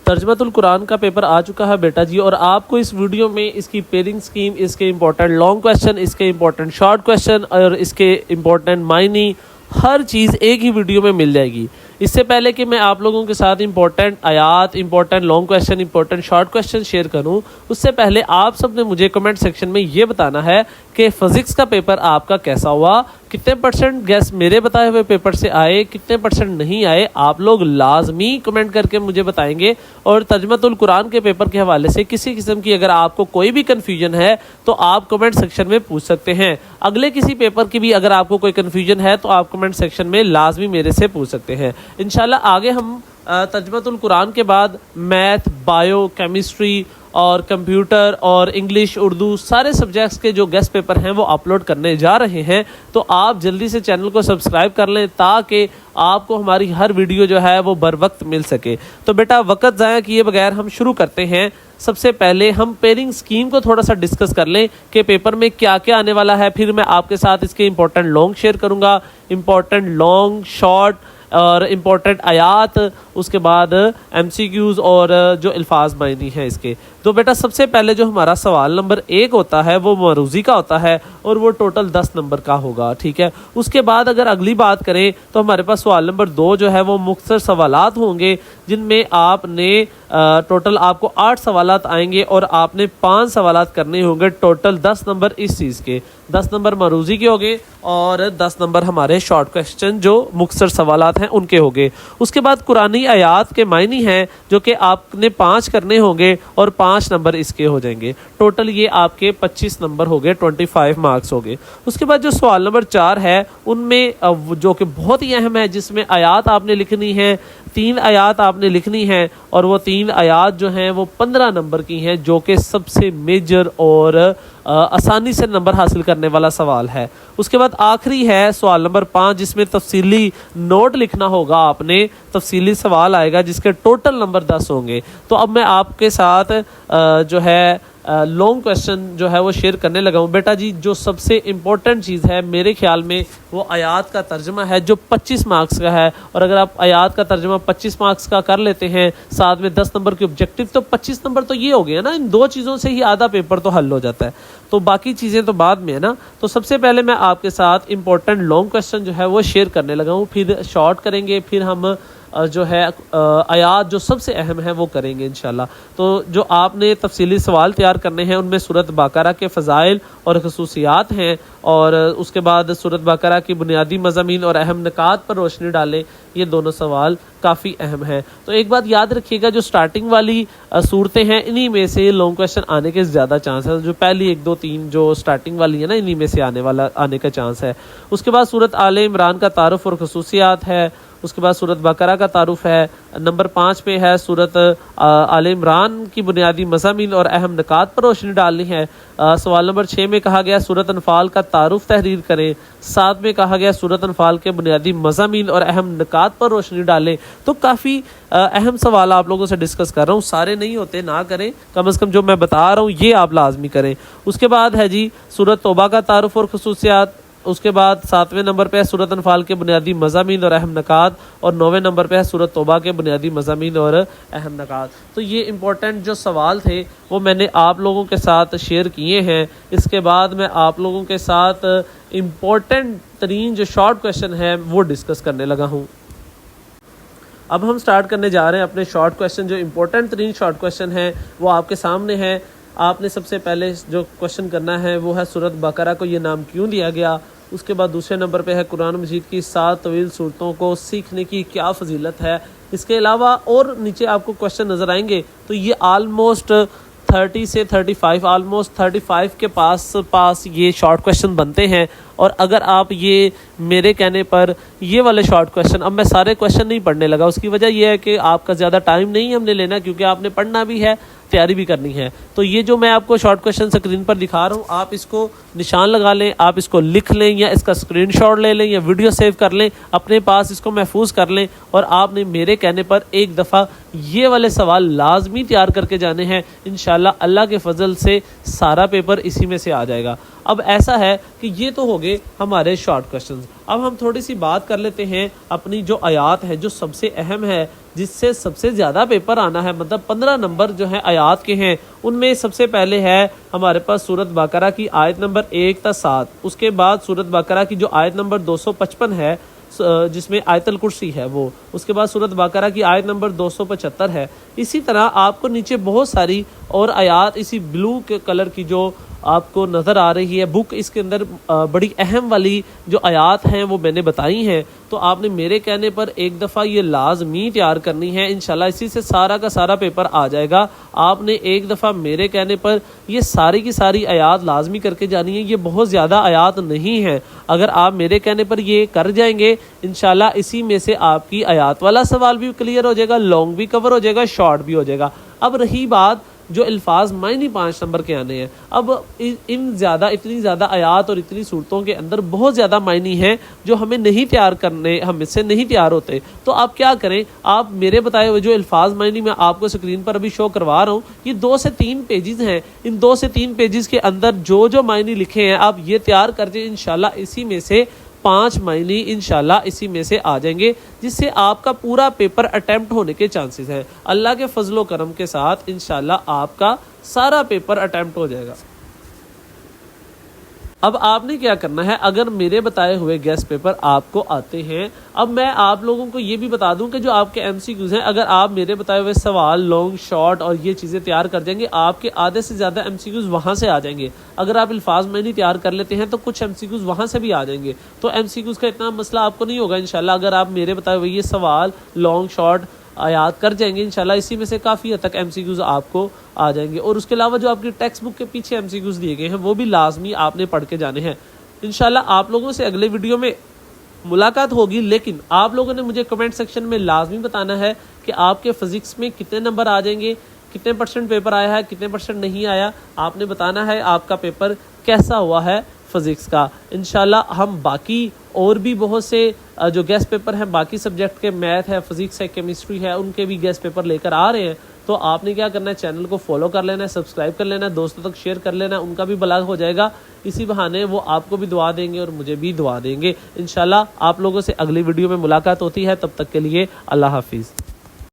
ترجمۃ القرآن کا پیپر آ چکا ہے بیٹا جی، اور آپ کو اس ویڈیو میں اس کی پیرنگ سکیم، اس کے امپورٹنٹ لانگ کویشچن، اس کے امپورٹنٹ شارٹ کویشچن اور اس کے امپورٹنٹ معنی، ہر چیز ایک ہی ویڈیو میں مل جائے گی۔ اس سے پہلے کہ میں آپ لوگوں کے ساتھ امپورٹنٹ آیات، important long question, important short question share کروں، اس سے پہلے آپ سب نے مجھے کمنٹ سیکشن میں یہ بتانا ہے کہ فزکس کا پیپر آپ کا کیسا ہوا، کتنے پرسنٹ گیس میرے بتائے ہوئے پیپر سے آئے، کتنے پرسنٹ نہیں آئے۔ آپ لوگ لازمی کمنٹ کر کے مجھے بتائیں گے، اور ترجمۃ القرآن کے پیپر کے حوالے سے کسی قسم کی اگر آپ کو کوئی بھی کنفیوژن ہے تو آپ کمنٹ سیکشن میں پوچھ سکتے ہیں۔ اگلے کسی پیپر کی بھی اگر آپ کو کوئی کنفیوژن ہے تو آپ کمنٹ سیکشن میں لازمی میرے سے پوچھ سکتے ہیں۔ انشاءاللہ آگے ہم ترجمۃ القرآن کے بعد میتھ، بایو، کیمسٹری اور کمپیوٹر اور انگلش، اردو، سارے سبجیکٹس کے جو گیسٹ پیپر ہیں وہ اپلوڈ کرنے جا رہے ہیں، تو آپ جلدی سے چینل کو سبسکرائب کر لیں تاکہ آپ کو ہماری ہر ویڈیو جو ہے وہ بر وقت مل سکے۔ تو بیٹا وقت ضائع کیے بغیر ہم شروع کرتے ہیں۔ سب سے پہلے ہم پیرنگ سکیم کو تھوڑا سا ڈسکس کر لیں کہ پیپر میں کیا کیا آنے والا ہے، پھر میں آپ کے ساتھ اس کے امپورٹنٹ لانگ شیئر کروں گا، امپورٹنٹ لانگ، شارٹ اور امپورٹنٹ آیات، اس کے بعد ایم سی کیوز اور جو الفاظ معنی ہیں اس کے۔ تو بیٹا سب سے پہلے جو ہمارا سوال نمبر 1 ہوتا ہے وہ معروضی کا ہوتا ہے، اور وہ ٹوٹل 10 نمبر کا ہوگا، ٹھیک ہے۔ اس کے بعد اگر اگلی بات کریں تو ہمارے پاس سوال نمبر 2 جو ہے وہ مختصر سوالات ہوں گے، جن میں آپ نے ٹوٹل آپ کو 8 سوالات آئیں گے، اور آپ نے 5 سوالات کرنے ہوں گے، ٹوٹل 10 نمبر اس چیز کے، 10 نمبر معروضی کے ہوگے اور 10 نمبر ہمارے شارٹ کویشچن جو مختصر سوالات ہیں ان کے ہوگے۔ اس کے بعد قرآنی آیات کے معنی ہیں جو کہ آپ نے 5 کرنے ہوں گے، اور 5 نمبر اس کے ہو جائیں گے، ٹوٹل یہ آپ کے 25 نمبر ہو گئے، 25 مارکس ہو گئے۔ اس کے بعد جو سوال نمبر 4 ہے ان میں جو کہ بہت ہی اہم ہے، جس میں آیات آپ نے لکھنی ہیں، 3 آیات آپ نے لکھنی ہیں، اور وہ 3 آیات جو ہیں وہ 15 نمبر کی ہیں، جو کہ سب سے میجر اور آسانی سے نمبر حاصل کرنے والا سوال ہے۔ اس کے بعد آخری ہے سوال نمبر 5، جس میں تفصیلی نوٹ لکھنا ہوگا، آپ نے تفصیلی سوال آئے گا جس کے ٹوٹل نمبر 10 ہوں گے۔ تو اب میں آپ کے ساتھ جو ہے لانگ کویشچن جو ہے وہ شیئر کرنے لگا ہوں۔ بیٹا جی جو سب سے امپورٹنٹ چیز ہے میرے خیال میں وہ آیات کا ترجمہ ہے، جو 25 مارکس کا ہے، اور اگر آپ آیات کا ترجمہ 25 مارکس کا کر لیتے ہیں، ساتھ میں 10 نمبر کے آبجیکٹیو، تو 25 نمبر تو یہ ہو گیا نا، ان 2 چیزوں سے ہی آدھا پیپر تو حل ہو جاتا ہے، تو باقی چیزیں تو بعد میں ہے نا۔ تو سب سے پہلے میں آپ کے ساتھ امپورٹنٹ لانگ کویشچن جو ہے وہ شیئر کرنے لگا ہوں، پھر شارٹ کریں گے، پھر ہم جو ہے آیات جو سب سے اہم ہیں وہ کریں گے انشاءاللہ۔ تو جو آپ نے تفصیلی سوال تیار کرنے ہیں ان میں سورۃ بقرہ کے فضائل اور خصوصیات ہیں، اور اس کے بعد سورۃ بقرہ کی بنیادی مضامین اور اہم نکات پر روشنی ڈالیں، یہ دونوں سوال کافی اہم ہیں۔ تو ایک بات یاد رکھیے گا، جو سٹارٹنگ والی صورتیں ہیں انہی میں سے لانگ کویشچن آنے کے زیادہ چانس ہے، جو پہلی 1 2 3 جو سٹارٹنگ والی ہے نا انہی میں سے آنے کا چانس ہے۔ اس کے بعد سورۃ آل عمران کا تعارف اور خصوصیات ہے، اس کے بعد سورۃ بقرہ کا تعارف ہے، نمبر 5 پہ ہے سورۃ آل عمران کی بنیادی مضامین اور اہم نکات پر روشنی ڈالنی ہے۔ سوال نمبر 6 میں کہا گیا سورۃ انفال کا تعارف تحریر کریں، 7 میں کہا گیا سورۃ انفال کے بنیادی مضامین اور اہم نکات پر روشنی ڈالیں۔ تو کافی اہم سوال آپ لوگوں سے ڈسکس کر رہا ہوں، سارے نہیں ہوتے نہ کریں، کم از کم جو میں بتا رہا ہوں یہ آپ لازمی کریں۔ اس کے بعد ہے جی سورۃ توبہ کا تعارف اور خصوصیات، اس کے بعد 7ویں نمبر پہ ہے سورۃ انفال کے بنیادی مضامین اور اہم نکات، اور 9ویں نمبر پہ ہے سورۃ توبہ کے بنیادی مضامین اور اہم نکات۔ تو یہ امپورٹنٹ جو سوال تھے وہ میں نے آپ لوگوں کے ساتھ شیئر کیے ہیں۔ اس کے بعد میں آپ لوگوں کے ساتھ امپورٹنٹ ترین جو شارٹ کویشچن ہے وہ ڈسکس کرنے لگا ہوں۔ اب ہم سٹارٹ کرنے جا رہے ہیں اپنے شارٹ کویشچن۔ جو امپورٹنٹ ترین شارٹ کویشچن ہے وہ آپ کے سامنے ہے۔ آپ نے سب سے پہلے جو کویشچن کرنا ہے وہ ہے سورۃ بقرہ کو یہ نام کیوں دیا گیا۔ اس کے بعد دوسرے نمبر پہ ہے قرآن مجید کی 7 طویل صورتوں کو سیکھنے کی کیا فضیلت ہے۔ اس کے علاوہ اور نیچے آپ کو کویشچن نظر آئیں گے، تو یہ آلموسٹ 30 سے 35 آلموسٹ 35 کے پاس یہ شارٹ کویشچن بنتے ہیں، اور اگر آپ یہ میرے کہنے پر یہ والے شارٹ کویشچن، اب میں سارے کویشچن نہیں پڑھنے لگا، اس کی وجہ یہ ہے کہ آپ کا زیادہ ٹائم نہیں ہم نے لینا، کیونکہ آپ نے پڑھنا بھی ہے، تیاری بھی کرنی ہے۔ تو یہ جو میں آپ کو شارٹ کویشچن سکرین پر دکھا رہا ہوں، آپ اس کو نشان لگا لیں، آپ اس کو لکھ لیں، یا اس کا اسکرین شاٹ لے لیں، یا ویڈیو سیو کر لیں، اپنے پاس اس کو محفوظ کر لیں، اور آپ نے میرے کہنے پر ایک دفعہ یہ والے سوال لازمی تیار کر کے جانے ہیں. انشاءاللہ اللہ کے فضل سے سارا پیپر اسی میں سے آ جائے گا. اب ایسا ہے کہ یہ تو ہو گئے ہمارے شارٹ کوشچنز. اب ہم تھوڑی سی بات کر لیتے ہیں اپنی جو آیات ہے جو سب سے اہم ہے, جس سے سب سے زیادہ پیپر آنا ہے, مطلب 15 نمبر جو ہے آیات کے ہیں. ان میں سب سے پہلے ہے ہمارے پاس سورۃ بقرہ کی آیت نمبر 1 تا 7. اس کے بعد سورۃ بقرہ کی جو آیت نمبر 255 ہے جس میں آیت الکرسی ہے وہ. اس کے بعد سورۃ بقرہ کی آیت نمبر 275 ہے. اسی طرح آپ کو نیچے بہت ساری اور آیات اسی بلو کے کلر کی جو آپ کو نظر آ رہی ہے بک, اس کے اندر بڑی اہم والی جو آیات ہیں وہ میں نے بتائی ہیں. تو آپ نے میرے کہنے پر ایک دفعہ یہ لازمی تیار کرنی ہے. انشاءاللہ اسی سے سارا کا سارا پیپر آ جائے گا. آپ نے ایک دفعہ میرے کہنے پر یہ ساری کی ساری آیات لازمی کر کے جانی ہے. یہ بہت زیادہ آیات نہیں ہیں. اگر آپ میرے کہنے پر یہ کر جائیں گے انشاءاللہ اسی میں سے آپ کی آیات والا سوال بھی کلیئر ہو جائے گا, لانگ بھی کور ہو جائے گا, شارٹ بھی ہو جائے گا. اب رہی بات جو الفاظ معنی 5 نمبر کے آنے ہیں. اب اتنی زیادہ آیات اور اتنی صورتوں کے اندر بہت زیادہ معنی ہیں جو ہمیں نہیں تیار کرنے, ہم اس سے نہیں تیار ہوتے. تو آپ کیا کریں, آپ میرے بتائے ہوئے جو الفاظ معنی میں آپ کو اسکرین پر ابھی شو کروا رہا ہوں, یہ 2 سے 3 پیجز ہیں. ان 2 سے 3 پیجز کے اندر جو معنی لکھے ہیں آپ یہ تیار کر دیں. انشاءاللہ اسی میں سے 5 معنی انشاءاللہ اسی میں سے آ جائیں گے, جس سے آپ کا پورا پیپر اٹیمپٹ ہونے کے چانسز ہیں. اللہ کے فضل و کرم کے ساتھ انشاءاللہ آپ کا سارا پیپر اٹیمپٹ ہو جائے گا. اب آپ نے کیا کرنا ہے, اگر میرے بتائے ہوئے گیس پیپر آپ کو آتے ہیں, اب میں آپ لوگوں کو یہ بھی بتا دوں کہ جو آپ کے MCQs ہیں, اگر آپ میرے بتائے ہوئے سوال لانگ شارٹ اور یہ چیزیں تیار کر جائیں گے, آپ کے آدھے سے زیادہ MCQs وہاں سے آ جائیں گے. اگر آپ الفاظ معنی تیار کر لیتے ہیں تو کچھ MCQs وہاں سے بھی آ جائیں گے. تو MCQs کا اتنا مسئلہ آپ کو نہیں ہوگا انشاءاللہ. اگر آپ میرے بتائے ہوئے یہ سوال لانگ شارٹ آیات کر جائیں گے انشاءاللہ اسی میں سے کافی حد تک MCQs آپ کو آ جائیں گے. اور اس کے علاوہ جو آپ کی ٹیکسٹ بک کے پیچھے MCQs دیے گئے ہیں وہ بھی لازمی آپ نے پڑھ کے جانے ہیں. انشاءاللہ آپ لوگوں سے اگلے ویڈیو میں ملاقات ہوگی, لیکن آپ لوگوں نے مجھے کمنٹ سیکشن میں لازمی بتانا ہے کہ آپ کے فزکس میں کتنے نمبر آ جائیں گے, کتنے % پیپر آیا ہے, کتنے % نہیں آیا. آپ نے بتانا ہے آپ کا پیپر کیسا ہوا ہے فزکس کا. انشاءاللہ ہم باقی اور بھی بہت سے جو گیس پیپر ہیں باقی سبجیکٹ کے, میتھ ہے, فزکس ہے, کیمسٹری ہے, ان کے بھی گیس پیپر لے کر آ رہے ہیں. تو آپ نے کیا کرنا ہے, چینل کو فالو کر لینا ہے, سبسکرائب کر لینا ہے, دوستوں تک شیئر کر لینا ہے, ان کا بھی بلاغ ہو جائے گا. اسی بہانے وہ آپ کو بھی دعا دیں گے اور مجھے بھی دعا دیں گے. انشاءاللہ آپ لوگوں سے اگلی ویڈیو میں ملاقات ہوتی ہے. تب تک کے لیے اللہ حافظ.